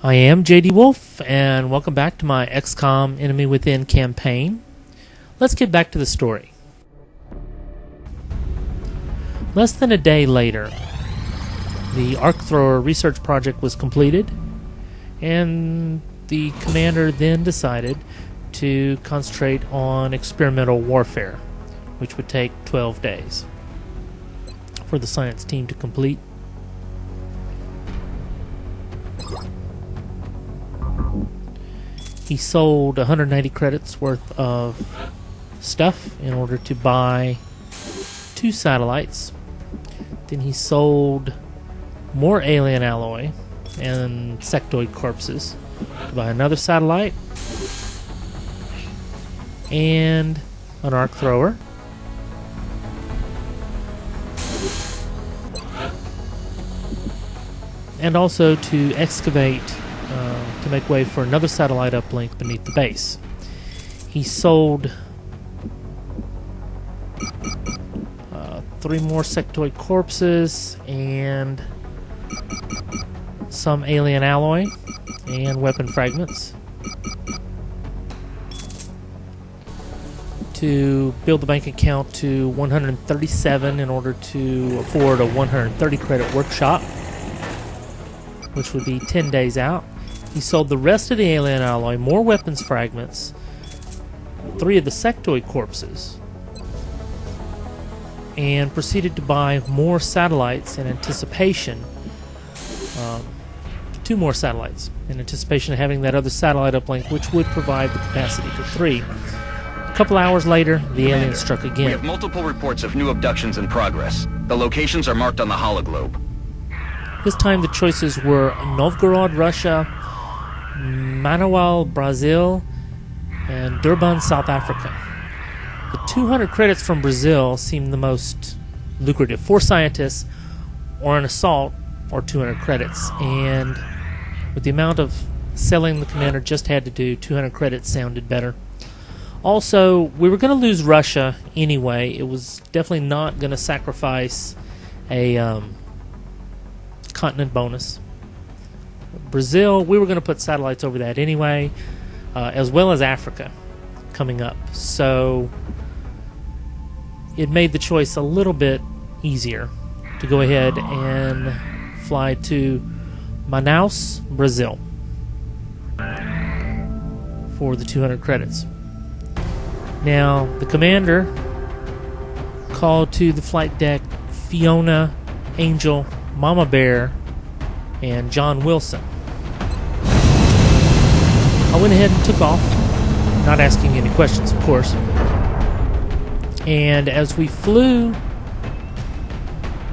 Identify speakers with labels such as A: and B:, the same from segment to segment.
A: I am JDWolf, and welcome back to my XCOM Enemy Within campaign. Let's get back to the story. Less than a day later, the Arc Thrower research project was completed, and the commander then decided to concentrate on experimental warfare, which would take 12 days for the science team to complete. He sold 190 credits worth of stuff in order to buy 2 satellites. Then he sold more alien alloy and sectoid corpses to buy another satellite and an arc thrower. And also to excavate to make way for another satellite uplink beneath the base. He sold 3 more sectoid corpses and some alien alloy and weapon fragments to build the bank account to 137 in order to afford a 130 credit workshop, which would be 10 days out. He sold the rest of the alien alloy, more weapons fragments, 3 of the sectoid corpses, and proceeded to buy more satellites in anticipation, 2 more satellites in anticipation of having that other satellite uplink, which would provide the capacity for 3. A couple hours later, the aliens struck again.
B: We have multiple reports of new abductions in progress. The locations are marked on the hologlobe.
A: This time the choices were Novgorod, Russia, Manaus, Brazil, and Durban, South Africa. The 200 credits from Brazil seemed the most lucrative. 4 scientists or an assault or 200 credits. And with the amount of selling the commander just had to do, 200 credits sounded better. Also, we were going to lose Russia anyway. It was definitely not going to sacrifice a continent bonus. Brazil, we were going to put satellites over that anyway, as well as Africa coming up. So it made the choice a little bit easier to go ahead and fly to Manaus, Brazil for the 200 credits. Now, the commander called to the flight deck Fiona, Angel, Mama Bear, and John Wilson. I went ahead and took off, not asking any questions, of course. And as we flew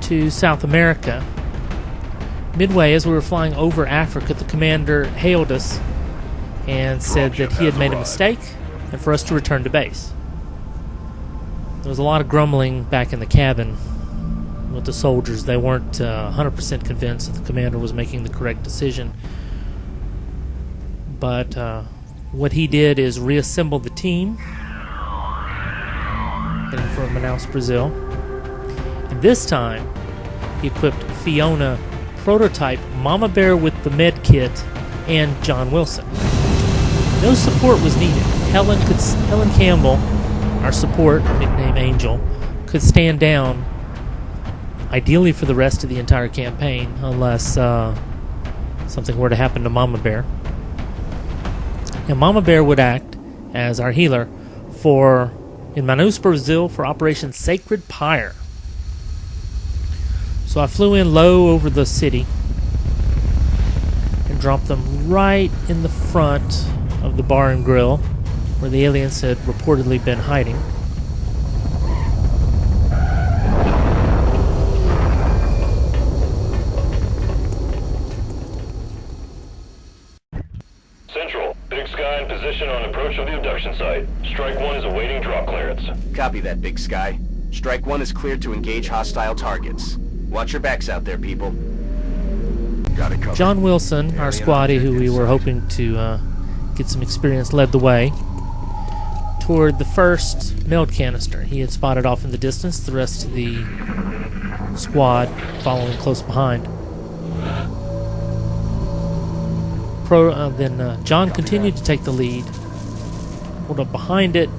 A: to South America, midway as we were flying over Africa, the commander hailed us and said that he had made a mistake and for us to return to base. There was a lot of grumbling back in the cabin with the soldiers. They weren't 100% convinced that the commander was making the correct decision. But what he did is reassemble the team heading for Manaus, Brazil. And this time, he equipped Fiona, prototype, Mama Bear with the med kit, and John Wilson. No support was needed. Helen Campbell, our support, nicknamed Angel, could stand down ideally for the rest of the entire campaign, unless something were to happen to Mama Bear. And Mama Bear would act as our healer in Manaus, Brazil, for Operation Sacred Pyre. So I flew in low over the city and dropped them right in the front of the bar and grill where the aliens had reportedly been hiding.
C: Sky in position on approach of the abduction site. Strike 1 is awaiting drop clearance.
B: Copy that, Big Sky. Strike 1 is cleared to engage hostile targets. Watch your backs out there, people. Got it covered.
A: John Wilson, our squaddie, who we were hoping to get some experience, led the way toward the first meld canister. He had spotted off in the distance, the rest of the squad following close behind. John continued to take the lead, pulled up behind it,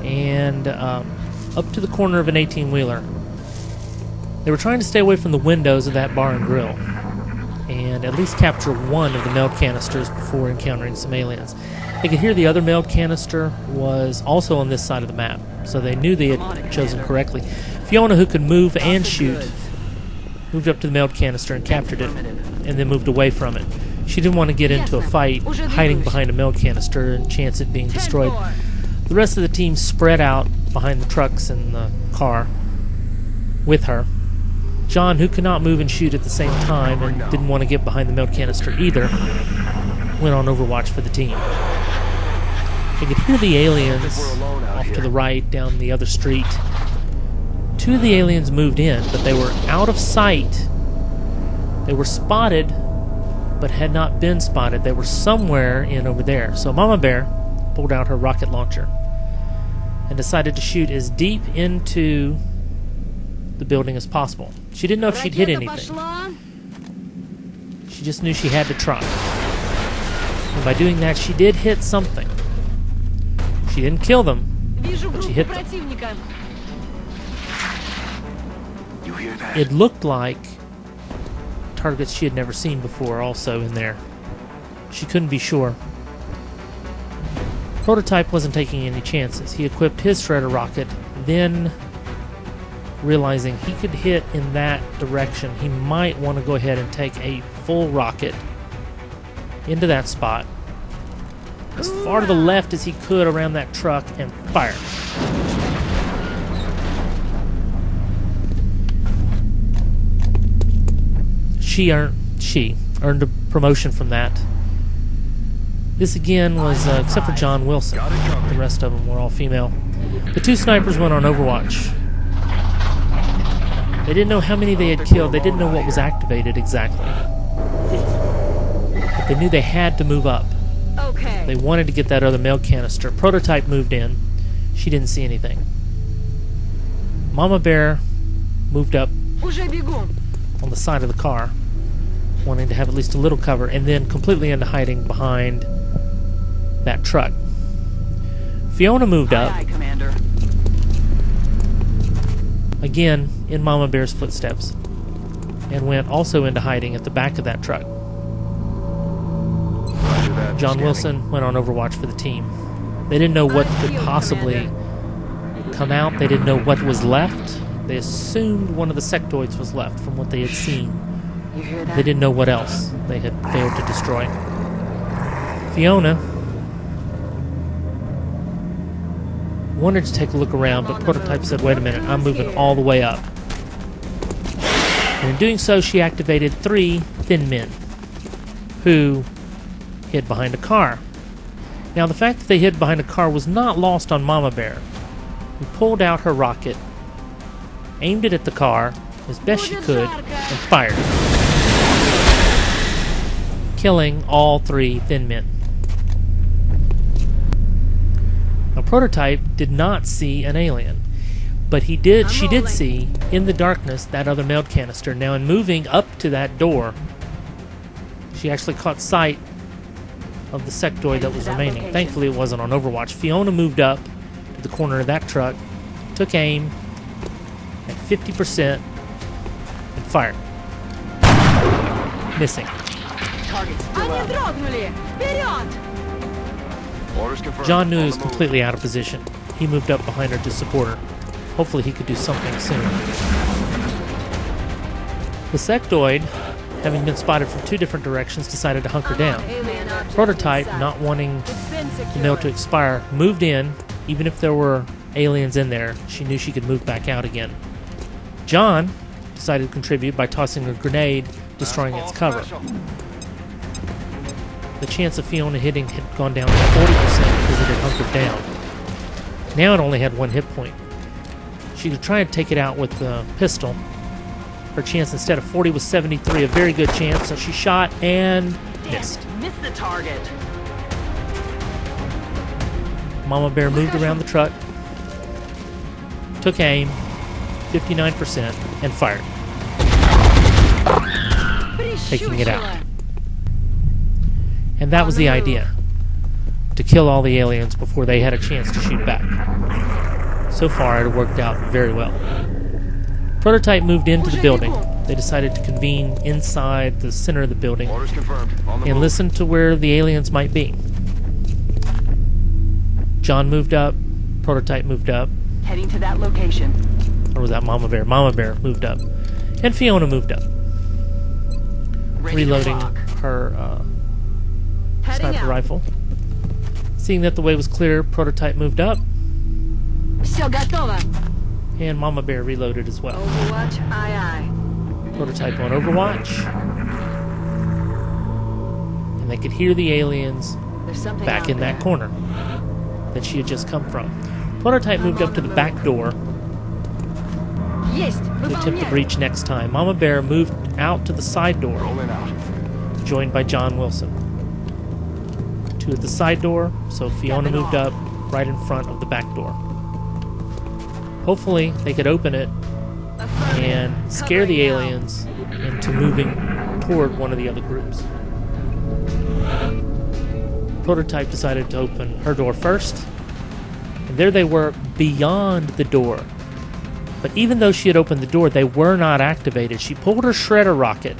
A: and up to the corner of an 18-wheeler. They were trying to stay away from the windows of that bar and grill and at least capture one of the mailed canisters before encountering some aliens. They could hear the other mailed canister was also on this side of the map, so they knew they had chosen correctly. Fiona, who could move and shoot, moved up to the mailed canister and captured it, and then moved away from it. She didn't want to get into a fight hiding behind a mailed canister and chance it being destroyed. The rest of the team spread out behind the trucks and the car with her. John, who could not move and shoot at the same time and didn't want to get behind the mailed canister either, went on overwatch for the team. They could hear the aliens off to the right down the other street. Two of the aliens moved in, but they were out of sight. They were spotted, but had not been spotted. They were somewhere in over there. So Mama Bear pulled out her rocket launcher and decided to shoot as deep into the building as possible. She didn't know if she'd hit anything. She just knew she had to try. And by doing that, she did hit something. She didn't kill them, but she hit them.
B: You hear that?
A: It looked like targets she had never seen before also in there. She couldn't be sure. Prototype wasn't taking any chances. He equipped his shredder rocket, then realizing he could hit in that direction, he might want to go ahead and take a full rocket into that spot as far to the left as he could around that truck and fire. She earned a promotion from that. This again was, except for John Wilson, the rest of them were all female. The two snipers went on Overwatch. They didn't know how many they had killed. They didn't know what was activated exactly. But they knew they had to move up.
D: Okay.
A: They wanted to get that other mail canister. Prototype moved in. She didn't see anything. Mama Bear moved up on the side of the car, wanting to have at least a little cover, and then completely into hiding behind that truck. Fiona moved up.
D: Aye, Commander.
A: Again, in Mama Bear's footsteps, and went also into hiding at the back of that truck. John Wilson went on Overwatch for the team. They didn't know what could possibly come out. They didn't know what was left. They assumed one of the sectoids was left from what they had seen.
D: You hear that?
A: They didn't know what else they had failed to destroy. Fiona wanted to take a look around, but Prototype said, wait a minute, I'm moving all the way up. And in doing so, she activated 3 thin men who hid behind a car. Now, the fact that they hid behind a car was not lost on Mama Bear, who pulled out her rocket, aimed it at the car as best she could, and fired, killing all 3 thin men. Now, Prototype did not see an alien, but she did see in the darkness that other mailed canister. Now, in moving up to that door, she actually caught sight of the sectoid that was remaining. Thankfully, it wasn't on Overwatch. Fiona moved up to the corner of that truck, took aim at 50%, and fired. Missing.
D: Target's still up.
B: Orders confirmed.
A: John knew he
B: On
A: was
B: the move.
A: completely out of position. He moved up behind her to support her. Hopefully he could do something soon. The sectoid, having been spotted from 2 different directions, decided to hunker down. Prototype, not wanting the mail to expire, moved in. Even if there were aliens in there, she knew she could move back out again. John decided to contribute by tossing a grenade, destroying its cover. The chance of Fiona hitting had gone down to 40% because it had hunkered down. Now it only had 1 hit point. She could try and take it out with the pistol. Her chance instead of 40 was 73, a very good chance, so she shot and missed.
D: Missed the target.
A: Mama Bear moved around the truck, took aim, 59%, and fired, taking it out. And that was the idea, to kill all the aliens before they had a chance to shoot back. So far, it worked out very well. Prototype moved into the building. They decided to convene inside the center of the building
C: Orders confirmed. On the
A: and
C: move.
A: listen to where the aliens might be. John moved up, Prototype moved up,
D: Heading to that location.
A: or was that Mama Bear? Mama Bear moved up, and Fiona moved up,
D: Ready to
A: reloading
D: rock.
A: her
D: Heading
A: sniper
D: out.
A: rifle. Seeing that the way was clear, Prototype moved up,
D: Все готово.
A: and Mama Bear reloaded as well.
D: Overwatch, aye.
A: Prototype on Overwatch, and they could hear the aliens
D: There's something
A: back
D: out
A: in that
D: there.
A: corner that she had just come from. Prototype moved up to the back door
D: Есть.
A: to attempt the
D: Выполняй.
A: breach next time. Mama Bear moved out to the side door,
C: Rolling out.
A: joined by John Wilson. Two at the side door, so Fiona moved up right in front of the back door. Hopefully, they could open it and scare the aliens into moving toward one of the other groups. Prototype decided to open her door first, and there they were beyond the door. But even though she had opened the door, they were not activated. She pulled her shredder rocket,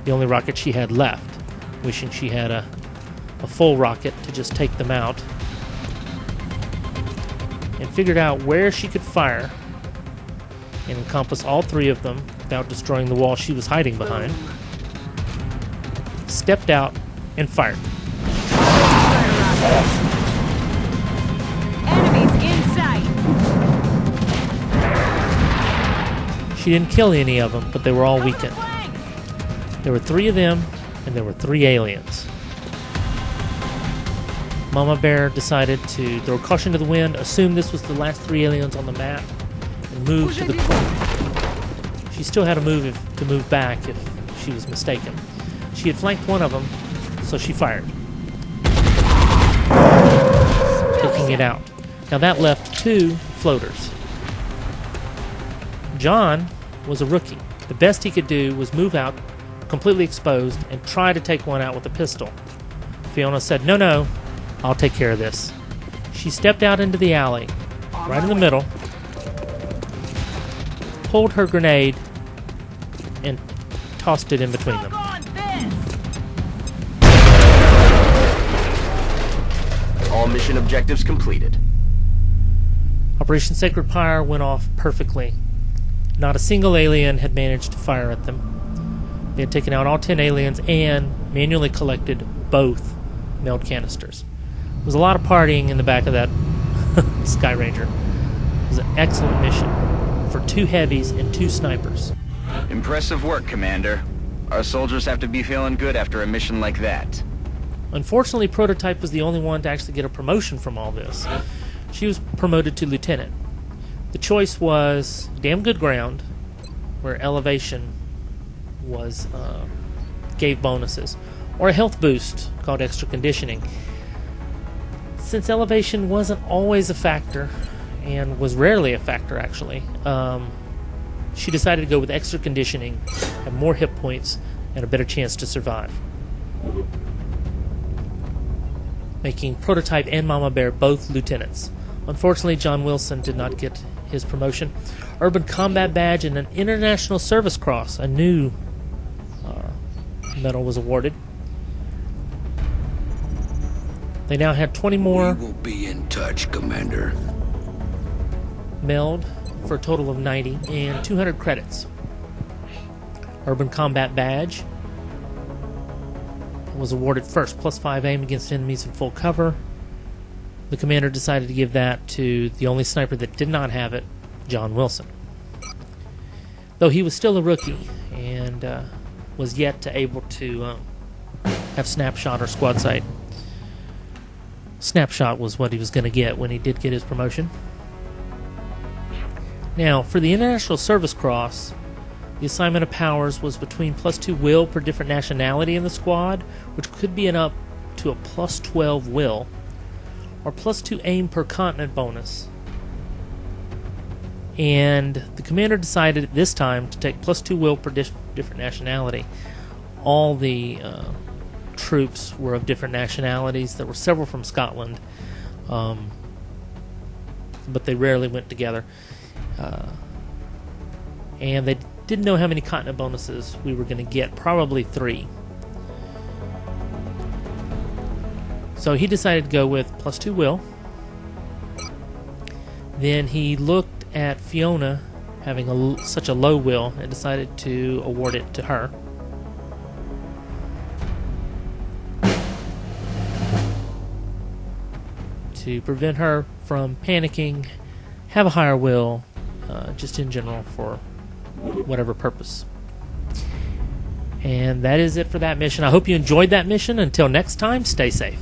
A: the only rocket she had left, wishing she had a full rocket to just take them out, and figured out where she could fire and encompass all three of them without destroying the wall she was hiding behind. Stepped out and fired.
D: Enemies in sight.
A: She didn't kill any of them, but they were all weakened. There were three of them, and there were three aliens. Mama Bear decided to throw caution to the wind, assume this was the last three aliens on the map, and move to the corner. She still had to move back if she was mistaken. She had flanked one of them, so she fired, taking it out. Now that left two floaters. John was a rookie. The best he could do was move out, completely exposed, and try to take one out with a pistol. Fiona said, "No, I'll take care of this." She stepped out into the alley, right in the middle, pulled her grenade, and tossed it in between them.
B: All mission objectives completed.
A: Operation Sacred Pyre went off perfectly. Not a single alien had managed to fire at them. They had taken out all 10 aliens and manually collected both meld canisters. There was a lot of partying in the back of that Sky Ranger. It was an excellent mission for 2 heavies and 2 snipers.
B: Impressive work, Commander. Our soldiers have to be feeling good after a mission like that.
A: Unfortunately, Prototype was the only one to actually get a promotion from all this. She was promoted to lieutenant. The choice was damn good ground, where elevation was gave bonuses, or a health boost called extra conditioning. Since elevation wasn't always a factor, and was rarely a factor actually, she decided to go with extra conditioning, have more hit points, and a better chance to survive, making Prototype and Mama Bear both lieutenants. Unfortunately, John Wilson did not get his promotion. Urban Combat Badge and an International Service Cross, a new medal, was awarded. They now had 20 more
E: We will be in touch, Commander.
A: meld for a total of 90 and 200 credits. Urban Combat Badge was awarded first, +5 aim against enemies in full cover. The commander decided to give that to the only sniper that did not have it, John Wilson. Though he was still a rookie and was yet to able to have snapshot or squad sight. Snapshot was what he was going to get when he did get his promotion. Now, for the International Service Cross, the assignment of powers was between +2 will per different nationality in the squad, which could be an up to a +12 will, or +2 aim per continent bonus. And the commander decided this time to take +2 will per different nationality. All the troops were of different nationalities. There were several from Scotland, but they rarely went together. And they didn't know how many continent bonuses we were going to get, probably 3. So he decided to go with +2 will. Then he looked at Fiona having such a low will and decided to award it to her. To prevent her from panicking, have a higher will, just in general for whatever purpose. And that is it for that mission. I hope you enjoyed that mission. Until next time, stay safe.